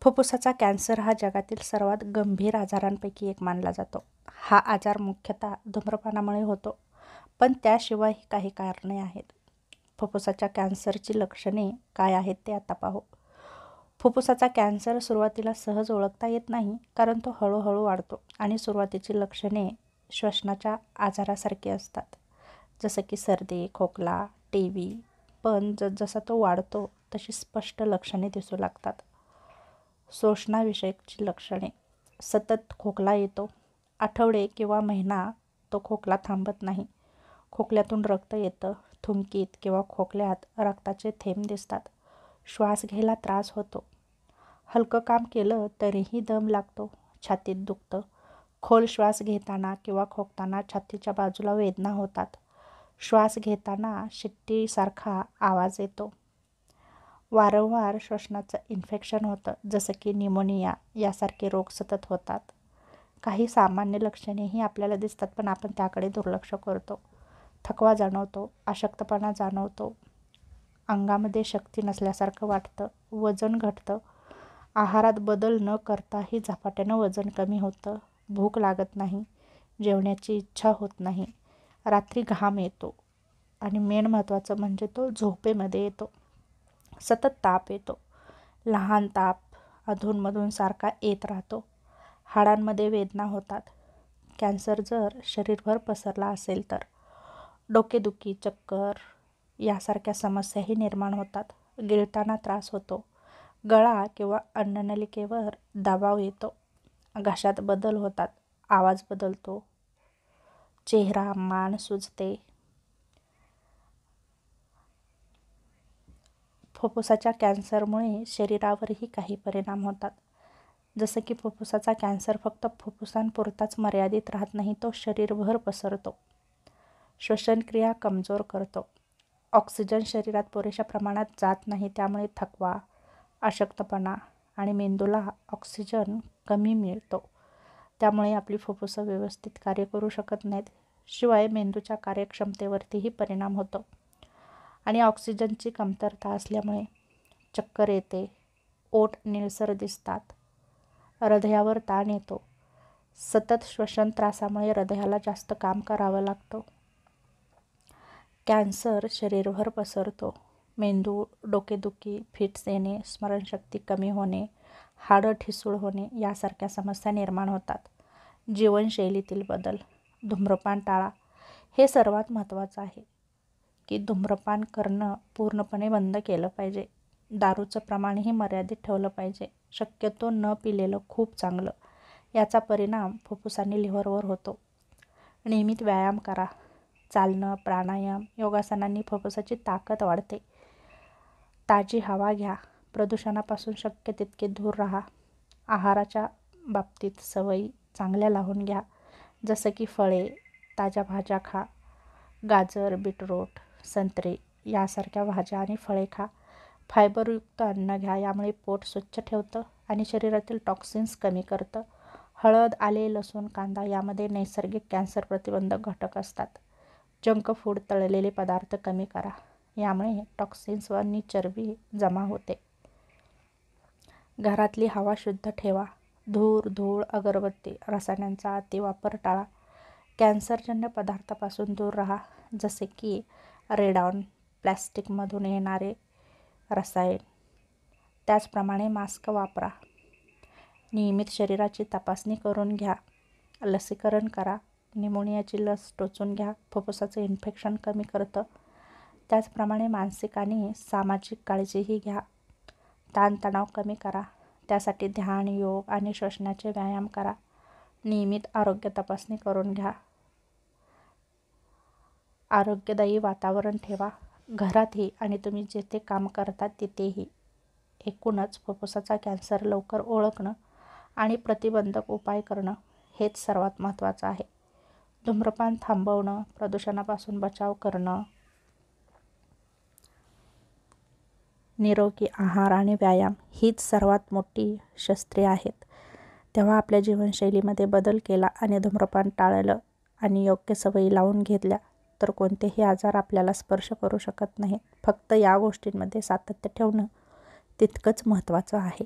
फुफ्फुसाचा cancer हा जगातील सर्वात गंभीर आजारांपैकी एक मानला जातो. हा आजार मुख्यतः धूम्रपानामुळे होतो, पण त्याशिवायही काही कारणे आहेत. फुफ्फुसाच्या कॅन्सरची लक्षणे काय आहेत ते आता पाहू. फुफ्फुसाचा कॅन्सर सुरुवातीला सहज ओळखता येत नाही, कारण तो हळूहळू वाढतो आणि सुरुवातीची लक्षणे श्वसनाच्या आजारासारखी असतात, जसं की सर्दी, खोकला, टीबी. पण जसजसा तो वाढतो तशी स्पष्ट लक्षणे दिसू लागतात. श्वसनाविषयकची लक्षणे: सतत खोकला येतो. आठवडे किंवा महिना तो खोकला थांबत नाही. खोकल्यातून रक्त येतं. थुंकीत किंवा खोकल्यात रक्ताचे थेंब दिसतात. श्वास घ्यायला त्रास होतो. हलकं काम केलं तरीही दम लागतो. छातीत दुखतं. खोल श्वास घेताना किंवा खोकताना छातीच्या बाजूला वेदना होतात. श्वास घेताना शिट्टीसारखा आवाज येतो. वारंवार श्वसनाचं इन्फेक्शन होतं, जसं की न्यूमोनिया यासारखे रोग सतत होतात. काही सामान्य लक्षणेही आपल्याला दिसतात, पण आपण त्याकडे दुर्लक्ष करतो. थकवा जाणवतो. अशक्तपणा जाणवतो. अंगामध्ये शक्ती नसल्यासारखं वाटतं. वजन घटतं. आहारात बदल न करताही झपाट्यानं वजन कमी होतं. भूक लागत नाही. जेवण्याची इच्छा होत नाही. रात्री घाम येतो. आणि मेन महत्त्वाचं म्हणजे तो झोपेमध्ये येतो. सतत ताप येतो. लहान ताप अधूनमधून सारखा येत राहतो. हाडांमध्ये वेदना होतात. कॅन्सर जर शरीरभर पसरला असेल तर डोकेदुखी, चक्कर यासारख्या समस्याही निर्माण होतात. गिळताना त्रास होतो. गळा किंवा अन्ननलिकेवर दबाव येतो. घशात बदल होतात. आवाज बदलतो. चेहरा, मान सुजते. फुफ्फुसाच्या कॅन्सरमुळे शरीरावरही काही परिणाम होतात. जसं की फुफ्फुसाचा कॅन्सर फक्त फुफ्फुसांपुरताच मर्यादित राहत नाही, तो शरीरभर पसरतो. श्वसनक्रिया कमजोर करतो. ऑक्सिजन शरीरात पुरेशा प्रमाणात जात नाही, त्यामुळे थकवा, अशक्तपणा आणि मेंदूला ऑक्सिजन कमी मिळतो. त्यामुळे आपली फुफ्फुसं व्यवस्थित कार्य करू शकत नाहीत. शिवाय मेंदूच्या कार्यक्षमतेवरतीही परिणाम होतो. आणि ऑक्सिजनची कमतरता असल्यामुळे चक्कर येते. ओठ निळसर दिसतात. हृदयावर ताण येतो. सतत श्वसन त्रासामुळे हृदयाला जास्त काम करावं लागतं. कॅन्सर शरीरभर पसरतो. मेंदू, डोकेदुखी, फिट्स येणे, स्मरणशक्ती कमी होणे, हाडं ठिसूळ होणे यासारख्या समस्या निर्माण होतात. जीवनशैलीतील बदल: धूम्रपान टाळा. हे सर्वात महत्त्वाचं आहे की धूम्रपान करणं पूर्णपणे बंद केलं पाहिजे. दारूचं प्रमाणही मर्यादित ठेवलं पाहिजे. शक्यतो न पिलेलं खूप चांगलं. याचा परिणाम फुफ्फुस आणि लिव्हरवर होतो. नियमित व्यायाम करा. चालणं, प्राणायाम, योगासनांनी फुफ्फुसाची ताकद वाढते. ताजी हवा घ्या. प्रदूषणापासून शक्य तितके दूर राहा. आहाराच्या बाबतीत सवयी चांगल्या लावून घ्या, जसं की फळे, ताज्या भाज्या खा. गाजर, बीटरूट, संत्री यासारख्या भाज्या आणि फळे खा. फायबरयुक्त अन्न घ्या. यामुळे पोट स्वच्छ ठेवतं आणि शरीरातील टॉक्सिन्स कमी करतं. हळद, आले, लसूण, कांदा यामध्ये नैसर्गिक कॅन्सर प्रतिबंधक घटक असतात. जंक फूड, तळलेले पदार्थ कमी करा. यामुळे टॉक्सिन्स आणि चरबी जमा होते. घरातली हवा शुद्ध ठेवा. धूर, धूळ, अगरबत्ती, रसायनांचा अतिवापर टाळा. कॅन्सरजन्य पदार्थापासून दूर राहा, जसे की रेडॉन, प्लॅस्टिकमधून येणारे रसायन. त्याचप्रमाणे मास्क वापरा. नियमित शरीराची तपासणी करून घ्या. लसीकरण करा. न्यूमोनियाची लस टोचून घ्या. फुफ्फुसाचं इन्फेक्शन कमी करतं. त्याचप्रमाणे मानसिक आणि सामाजिक काळजीही घ्या. ताणतणाव कमी करा. त्यासाठी ध्यान, योग आणि श्वसनाचे व्यायाम करा. नियमित आरोग्य तपासणी करून घ्या. आरोग्यदायी वातावरण ठेवा, घरातही आणि तुम्ही जिथे काम करता तिथेही. एकूणच फुफ्फुसाचा कॅन्सर लवकर ओळखणं आणि प्रतिबंधक उपाय करणं हेच सर्वात महत्त्वाचं आहे. धूम्रपान थांबवणं, प्रदूषणापासून बचाव करणं, निरोगी आहार आणि व्यायाम हीच सर्वात मोठी शस्त्रे आहेत. तेव्हा आपल्या जीवनशैलीमध्ये बदल केला आणि धूम्रपान टाळलं आणि योग्य सवयी लावून घेतल्या तर कोणतेही आजार आपल्याला स्पर्श करू शकत नाहीत. फक्त या गोष्टींमध्ये सातत्य ठेवणं तितकंच महत्त्वाचं आहे.